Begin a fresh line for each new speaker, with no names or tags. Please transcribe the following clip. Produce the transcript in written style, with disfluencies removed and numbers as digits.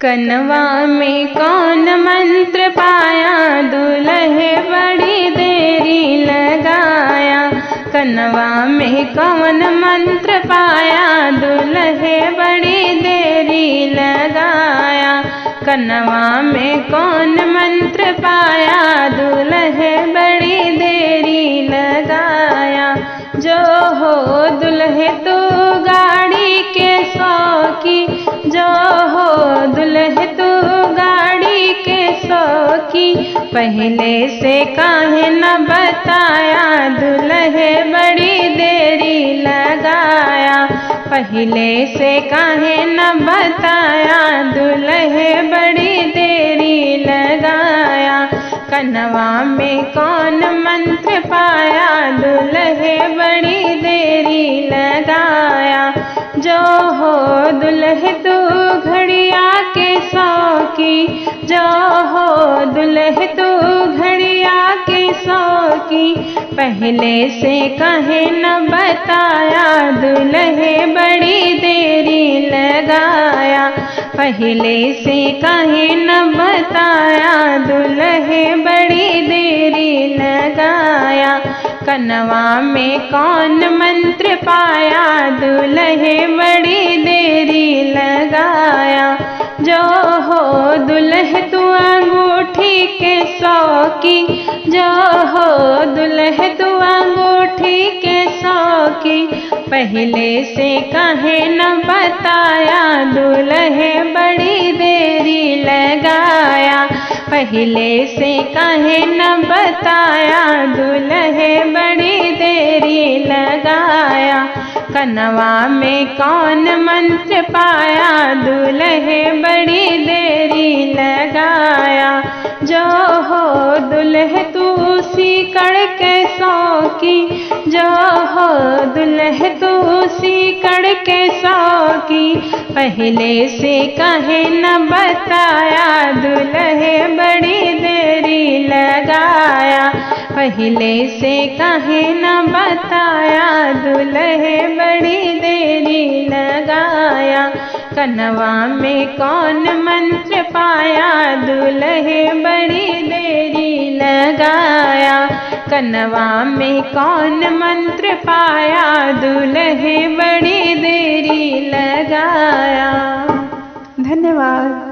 कनवा में कौन मंत्र पाया, दुल्हे बड़ी देरी लगाया। कनवा में कौन मंत्र पाया, दुल्हे बड़ी देरी लगाया। कनवा में कौन मंत्र पाया, दुल्हे बड़ी देरी लगाया। जो हो दुल्हे तू गाड़ी के शौकी, जो हो दुल्हे तू गाड़ी के शौकी। पहले से काहे न बताया, दुल्हे बड़ी देरी लगाया। पहले से काहे न बताया, दुल्हे बड़ी देरी लगाया। कनवा में कौन मंत्र पाया, दुल्हे बड़ी देरी लगाया। जो हो दुल्हे तू घड़िया के शौकी, जो हो दुल्हे तू घड़िया के शौकी। पहले से कहे न बताया, दुल्हे बड़ी देरी लगाया। पहले से कहे न बताया, दुल्हे बड़ी देरी लगाया। कनवा में कौन मंत्र पाया, दुल्हे बड़ी देरी लगाया। जो हो दुल्हे तू अंगूठी के शौकी, जो हो दुल्हे तू अंगूठी के शौकी। पहले से कहे न बताया, दुल्हे बड़ी देरी लगाया। पहले से कहे न बताया, दुल्हे बड़ी देरी लगाया। कनवा में कौन मंत्र पाया, दुल्हे बड़ी देरी लगाया। जो हो दुल्हे तू सीकड़ के शौकी, जो हो दुल्हे तू सीकड़ के शौकी। पहले से कहे न बताया, दुल्हे बड़ी देरी लगाया। पहले से कहे न बताया, दुल्हे बड़ी देरी लगाया। कनवा में कौन मंत्र पाया, दुल्हे बड़ी देरी लगाया। कनवा में कौन मंत्र पाया, दुल्हे बड़ी देरी लगाया। धन्यवाद।